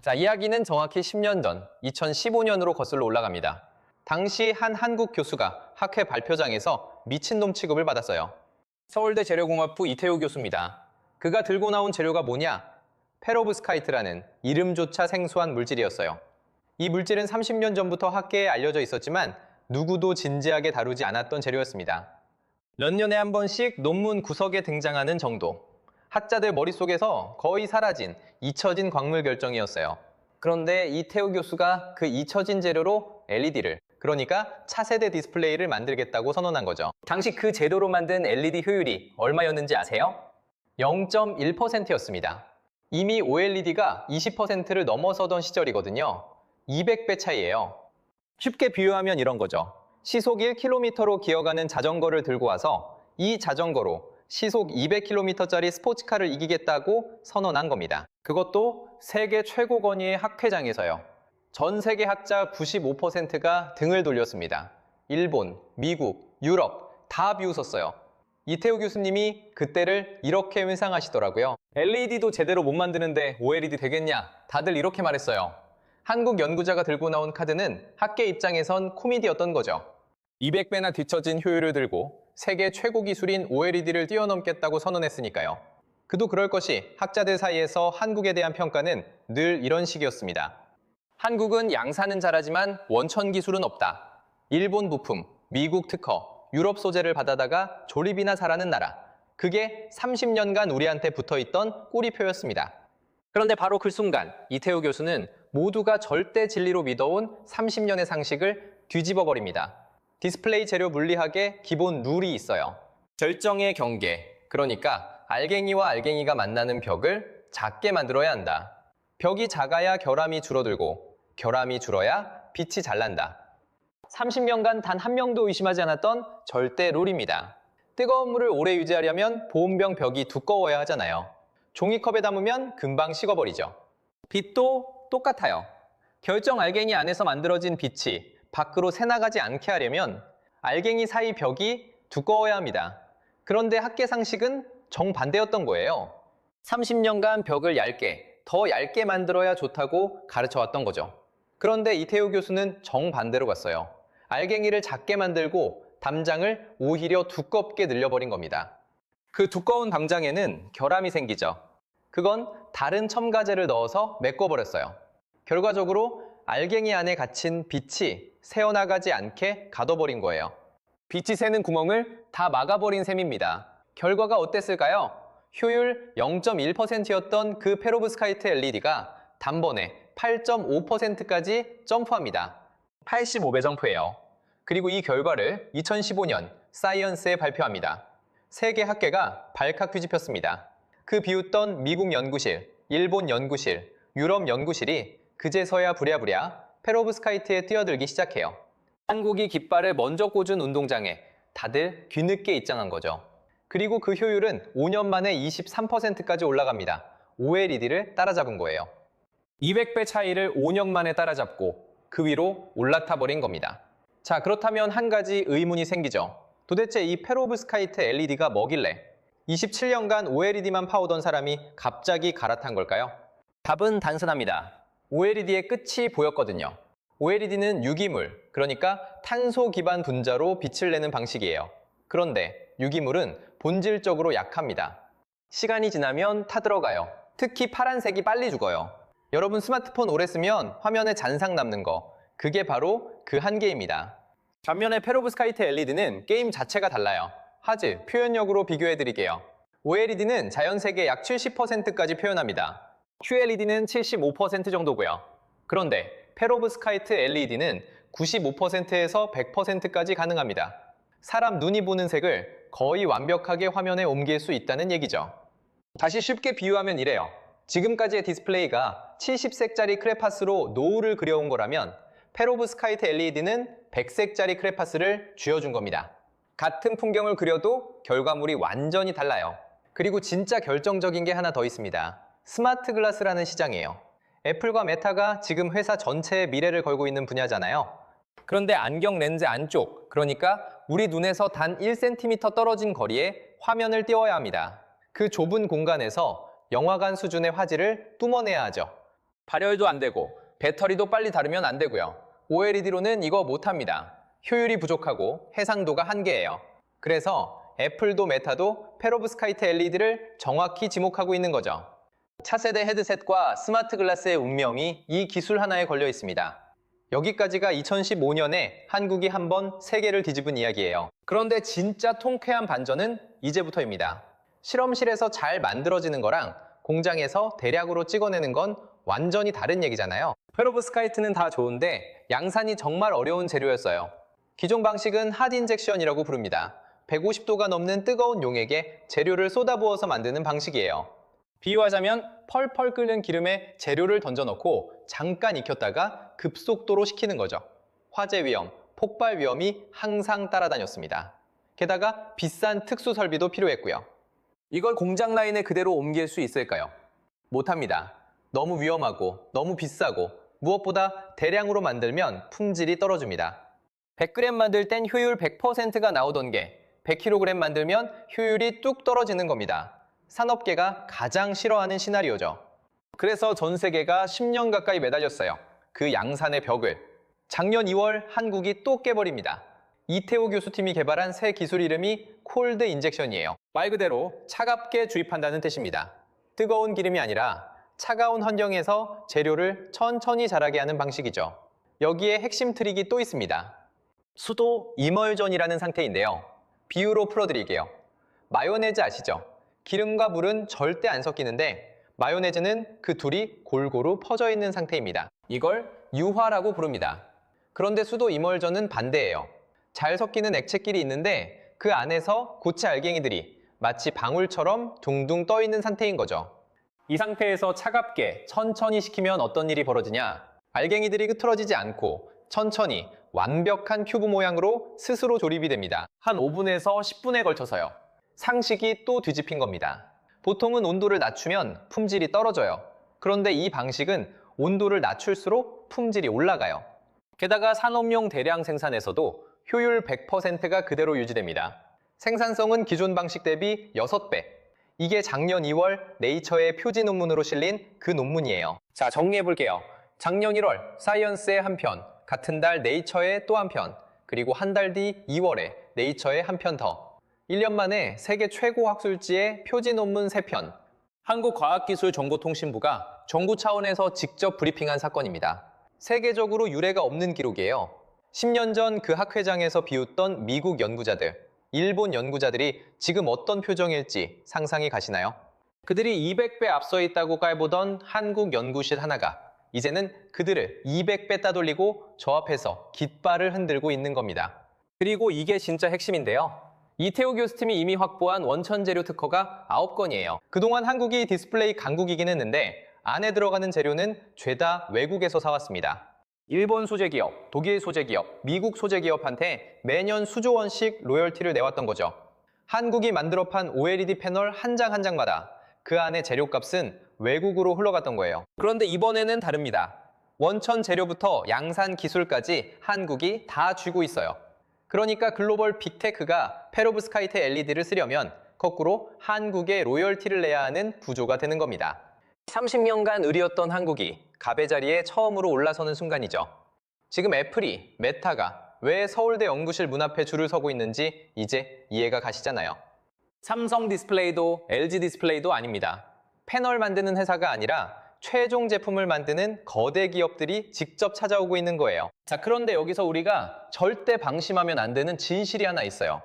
자, 이야기는 정확히 10년 전 2015년으로 거슬러 올라갑니다. 당시 한 한국 교수가 학회 발표장에서 미친놈 취급을 받았어요. 서울대 재료공학부 이태우 교수입니다. 그가 들고 나온 재료가 뭐냐? 페로브스카이트라는 이름조차 생소한 물질이었어요. 이 물질은 30년 전부터 학계에 알려져 있었지만 누구도 진지하게 다루지 않았던 재료였습니다. 몇 년에 한 번씩 논문 구석에 등장하는 정도. 학자들 머릿속에서 거의 사라진, 잊혀진 광물 결정이었어요. 그런데 이태우 교수가 그 잊혀진 재료로 LED를, 그러니까 차세대 디스플레이를 만들겠다고 선언한 거죠. 당시 그 재료로 만든 LED 효율이 얼마였는지 아세요? 0.1%였습니다. 이미 OLED가 20%를 넘어서던 시절이거든요. 200배 차이예요. 쉽게 비유하면 이런 거죠. 시속 1km로 기어가는 자전거를 들고 와서 이 자전거로 시속 200km짜리 스포츠카를 이기겠다고 선언한 겁니다. 그것도 세계 최고 권위의 학회장에서요. 전 세계 학자 95%가 등을 돌렸습니다. 일본, 미국, 유럽 다 비웃었어요. 이태우 교수님이 그때를 이렇게 회상하시더라고요. LED도 제대로 못 만드는데 OLED 되겠냐? 다들 이렇게 말했어요. 한국 연구자가 들고 나온 카드는 학계 입장에선 코미디였던 거죠. 200배나 뒤처진 효율을 들고 세계 최고 기술인 OLED를 뛰어넘겠다고 선언했으니까요. 그도 그럴 것이 학자들 사이에서 한국에 대한 평가는 늘 이런 식이었습니다. 한국은 양산은 잘하지만 원천 기술은 없다. 일본 부품, 미국 특허, 유럽 소재를 받아다가 조립이나 잘하는 나라. 그게 30년간 우리한테 붙어있던 꼬리표였습니다. 그런데 바로 그 순간 이태우 교수는 모두가 절대 진리로 믿어온 30년의 상식을 뒤집어 버립니다. 디스플레이 재료 물리학의 기본 룰이 있어요. 절정의 경계, 그러니까 알갱이와 알갱이가 만나는 벽을 작게 만들어야 한다. 벽이 작아야 결함이 줄어들고 결함이 줄어야 빛이 잘 난다. 30년간 단 한 명도 의심하지 않았던 절대 룰입니다. 뜨거운 물을 오래 유지하려면 보온병 벽이 두꺼워야 하잖아요. 종이컵에 담으면 금방 식어버리죠. 빛도 똑같아요. 결정 알갱이 안에서 만들어진 빛이 밖으로 새나가지 않게 하려면 알갱이 사이 벽이 두꺼워야 합니다. 그런데 학계 상식은 정반대였던 거예요. 30년간 벽을 더 얇게 만들어야 좋다고 가르쳐왔던 거죠. 그런데 이태우 교수는 정반대로 갔어요. 알갱이를 작게 만들고 담장을 오히려 두껍게 늘려버린 겁니다. 그 두꺼운 담장에는 결함이 생기죠. 그건 다른 첨가제를 넣어서 메꿔버렸어요. 결과적으로 알갱이 안에 갇힌 빛이 새어나가지 않게 가둬버린 거예요. 빛이 새는 구멍을 다 막아버린 셈입니다. 결과가 어땠을까요? 효율 0.1%였던 그 페로브스카이트 LED가 단번에 8.5%까지 점프합니다. 85배 점프예요. 그리고 이 결과를 2015년 사이언스에 발표합니다. 세계 학계가 발칵 뒤집혔습니다. 그 비웃던 미국 연구실, 일본 연구실, 유럽 연구실이 그제서야 부랴부랴 페로브스카이트에 뛰어들기 시작해요. 한국이 깃발을 먼저 꽂은 운동장에 다들 뒤늦게 입장한 거죠. 그리고 그 효율은 5년 만에 23%까지 올라갑니다. OLED를 따라잡은 거예요. 200배 차이를 5년 만에 따라잡고 그 위로 올라타 버린 겁니다. 자, 그렇다면 한 가지 의문이 생기죠. 도대체 이 페로브스카이트 LED가 뭐길래 27년간 OLED만 파오던 사람이 갑자기 갈아탄 걸까요? 답은 단순합니다. OLED의 끝이 보였거든요. OLED는 유기물, 그러니까 탄소 기반 분자로 빛을 내는 방식이에요. 그런데 유기물은 본질적으로 약합니다. 시간이 지나면 타들어가요. 특히 파란색이 빨리 죽어요. 여러분 스마트폰 오래 쓰면 화면에 잔상 남는 거, 그게 바로 그 한계입니다. 반면에 페로브스카이트 LED는 게임 자체가 달라요. 하즈, 표현력으로 비교해드릴게요. OLED는 자연색의 약 70%까지 표현합니다. QLED는 75% 정도고요. 그런데 페로브스카이트 LED는 95%에서 100%까지 가능합니다. 사람 눈이 보는 색을 거의 완벽하게 화면에 옮길 수 있다는 얘기죠. 다시 쉽게 비유하면 이래요. 지금까지의 디스플레이가 70색짜리 크레파스로 노을을 그려온 거라면 페로브스카이트 LED는 100색짜리 크레파스를 쥐어준 겁니다. 같은 풍경을 그려도 결과물이 완전히 달라요. 그리고 진짜 결정적인 게 하나 더 있습니다. 스마트 글라스라는 시장이에요. 애플과 메타가 지금 회사 전체의 미래를 걸고 있는 분야잖아요. 그런데 안경 렌즈 안쪽, 그러니까 우리 눈에서 단 1cm 떨어진 거리에 화면을 띄워야 합니다. 그 좁은 공간에서 영화관 수준의 화질을 뿜어내야 하죠. 발열도 안 되고 배터리도 빨리 닳으면 안 되고요. OLED로는 이거 못합니다. 효율이 부족하고 해상도가 한계예요. 그래서 애플도 메타도 페로브스카이트 LED를 정확히 지목하고 있는 거죠. 차세대 헤드셋과 스마트 글라스의 운명이 이 기술 하나에 걸려 있습니다. 여기까지가 2015년에 한국이 한번 세계를 뒤집은 이야기예요. 그런데 진짜 통쾌한 반전은 이제부터입니다. 실험실에서 잘 만들어지는 거랑 공장에서 대량으로 찍어내는 건 완전히 다른 얘기잖아요. 페로브스카이트는 다 좋은데 양산이 정말 어려운 재료였어요. 기존 방식은 핫 인젝션이라고 부릅니다. 150도가 넘는 뜨거운 용액에 재료를 쏟아부어서 만드는 방식이에요. 비유하자면 펄펄 끓는 기름에 재료를 던져넣고 잠깐 익혔다가 급속도로 식히는 거죠. 화재 위험, 폭발 위험이 항상 따라다녔습니다. 게다가 비싼 특수 설비도 필요했고요. 이걸 공장 라인에 그대로 옮길 수 있을까요? 못합니다. 너무 위험하고 너무 비싸고 무엇보다 대량으로 만들면 품질이 떨어집니다. 100g 만들 땐 효율 100%가 나오던 게 100kg 만들면 효율이 뚝 떨어지는 겁니다. 산업계가 가장 싫어하는 시나리오죠. 그래서 전 세계가 10년 가까이 매달렸어요. 그 양산의 벽을. 작년 2월 한국이 또 깨버립니다. 이태호 교수팀이 개발한 새 기술 이름이 콜드 인젝션이에요. 말 그대로 차갑게 주입한다는 뜻입니다. 뜨거운 기름이 아니라 차가운 환경에서 재료를 천천히 자라게 하는 방식이죠. 여기에 핵심 트릭이 또 있습니다. 수도 이멀전이라는 상태인데요. 비유로 풀어드릴게요. 마요네즈 아시죠? 기름과 물은 절대 안 섞이는데 마요네즈는 그 둘이 골고루 퍼져 있는 상태입니다. 이걸 유화라고 부릅니다. 그런데 수도 이멀전은 반대예요. 잘 섞이는 액체끼리 있는데 그 안에서 고체 알갱이들이 마치 방울처럼 둥둥 떠 있는 상태인 거죠. 이 상태에서 차갑게 천천히 식히면 어떤 일이 벌어지냐? 알갱이들이 흐트러지지 않고 천천히 완벽한 큐브 모양으로 스스로 조립이 됩니다. 한 5분에서 10분에 걸쳐서요. 상식이 또 뒤집힌 겁니다. 보통은 온도를 낮추면 품질이 떨어져요. 그런데 이 방식은 온도를 낮출수록 품질이 올라가요. 게다가 산업용 대량 생산에서도 효율 100%가 그대로 유지됩니다. 생산성은 기존 방식 대비 6배. 이게 작년 2월 네이처의 표지 논문으로 실린 그 논문이에요. 자, 정리해볼게요. 작년 1월 사이언스의 한 편, 같은 달 네이처의 또 한 편, 그리고 한 달 뒤 2월에 네이처의 한 편 더. 1년 만에 세계 최고 학술지의 표지 논문 3편. 한국과학기술정보통신부가 정부 차원에서 직접 브리핑한 사건입니다. 세계적으로 유례가 없는 기록이에요. 10년 전 그 학회장에서 비웃던 미국 연구자들, 일본 연구자들이 지금 어떤 표정일지 상상이 가시나요? 그들이 200배 앞서 있다고 깔보던 한국 연구실 하나가 이제는 그들을 200배 따돌리고 저 앞에서 깃발을 흔들고 있는 겁니다. 그리고 이게 진짜 핵심인데요. 이태호 교수팀이 이미 확보한 원천 재료 특허가 9건이에요. 그동안 한국이 디스플레이 강국이긴 했는데 안에 들어가는 재료는 죄다 외국에서 사왔습니다. 일본 소재기업, 독일 소재기업, 미국 소재기업한테 매년 수조 원씩 로열티를 내왔던 거죠. 한국이 만들어 판 OLED 패널 한 장 한 장마다 그 안에 재료값은 외국으로 흘러갔던 거예요. 그런데 이번에는 다릅니다. 원천 재료부터 양산 기술까지 한국이 다 쥐고 있어요. 그러니까 글로벌 빅테크가 페로브스카이트 LED를 쓰려면 거꾸로 한국에 로열티를 내야 하는 구조가 되는 겁니다. 30년간 의리였던 한국이 갑의 자리에 처음으로 올라서는 순간이죠. 지금 애플이, 메타가 왜 서울대 연구실 문 앞에 줄을 서고 있는지 이제 이해가 가시잖아요. 삼성 디스플레이도 LG 디스플레이도 아닙니다. 패널 만드는 회사가 아니라 최종 제품을 만드는 거대 기업들이 직접 찾아오고 있는 거예요. 자, 그런데 여기서 우리가 절대 방심하면 안 되는 진실이 하나 있어요.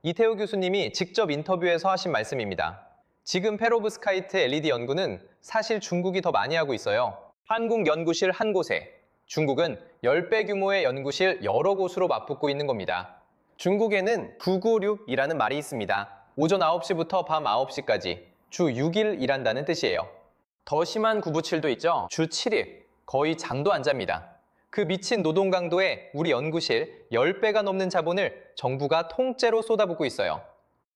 이태호 교수님이 직접 인터뷰에서 하신 말씀입니다. 지금 페로브스카이트 LED 연구는 사실 중국이 더 많이 하고 있어요. 한국 연구실 한 곳에 중국은 10배 규모의 연구실 여러 곳으로 맞붙고 있는 겁니다. 중국에는 996이라는 말이 있습니다. 오전 9시부터 밤 9시까지 주 6일 일한다는 뜻이에요. 더 심한 997도 있죠. 주 7일, 거의 잠도 안 잡니다. 그 미친 노동 강도에 우리 연구실 10배가 넘는 자본을 정부가 통째로 쏟아붓고 있어요.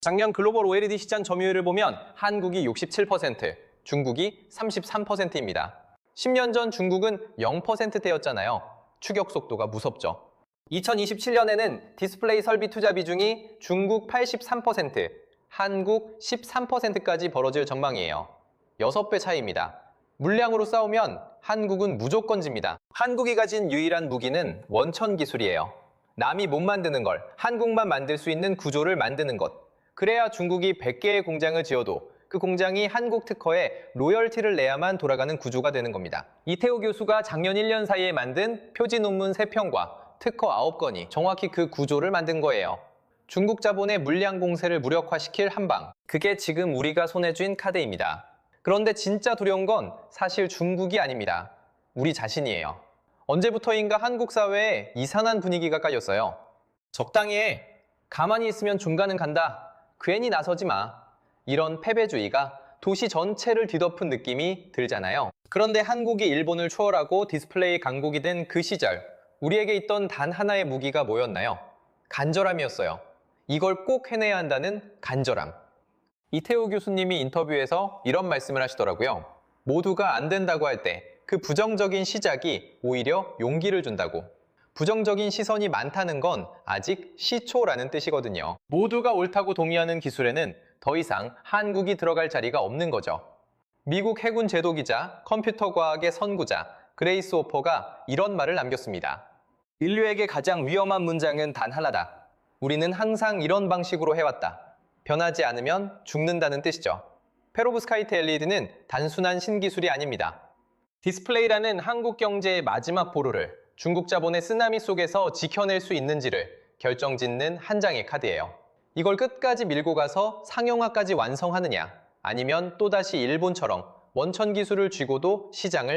작년 글로벌 OLED 시장 점유율을 보면 한국이 67%, 중국이 33%입니다. 10년 전 중국은 0%대였잖아요. 추격 속도가 무섭죠. 2027년에는 디스플레이 설비 투자 비중이 중국 83%, 한국 13%까지 벌어질 전망이에요. 6배 차이입니다. 물량으로 싸우면 한국은 무조건 집니다. 한국이 가진 유일한 무기는 원천 기술이에요. 남이 못 만드는 걸 한국만 만들 수 있는 구조를 만드는 것. 그래야 중국이 100개의 공장을 지어도 그 공장이 한국 특허에 로열티를 내야만 돌아가는 구조가 되는 겁니다. 이태호 교수가 작년 1년 사이에 만든 표지 논문 3편과 특허 9건이 정확히 그 구조를 만든 거예요. 중국 자본의 물량 공세를 무력화시킬 한방. 그게 지금 우리가 손에 쥔 카드입니다. 그런데 진짜 두려운 건 사실 중국이 아닙니다. 우리 자신이에요. 언제부터인가 한국 사회에 이상한 분위기가 깔렸어요. 적당히 해. 가만히 있으면 중간은 간다. 괜히 나서지 마. 이런 패배주의가 도시 전체를 뒤덮은 느낌이 들잖아요. 그런데 한국이 일본을 초월하고 디스플레이 강국이 된 그 시절, 우리에게 있던 단 하나의 무기가 뭐였나요? 간절함이었어요. 이걸 꼭 해내야 한다는 간절함. 이태호 교수님이 인터뷰에서 이런 말씀을 하시더라고요. 모두가 안 된다고 할 때 그 부정적인 시작이 오히려 용기를 준다고. 부정적인 시선이 많다는 건 아직 시초라는 뜻이거든요. 모두가 옳다고 동의하는 기술에는 더 이상 한국이 들어갈 자리가 없는 거죠. 미국 해군 제도기자, 컴퓨터 과학의 선구자 그레이스 호퍼가 이런 말을 남겼습니다. 인류에게 가장 위험한 문장은 단 하나다. 우리는 항상 이런 방식으로 해왔다. 변하지 않으면 죽는다는 뜻이죠. 페로브스카이트 LED는 단순한 신기술이 아닙니다. 디스플레이라는 한국 경제의 마지막 보루를 중국 자본의 쓰나미 속에서 지켜낼 수 있는지를 결정짓는 한 장의 카드예요. 이걸 끝까지 밀고 가서 상용화까지 완성하느냐, 아니면 또다시 일본처럼 원천 기술을 쥐고도 시장을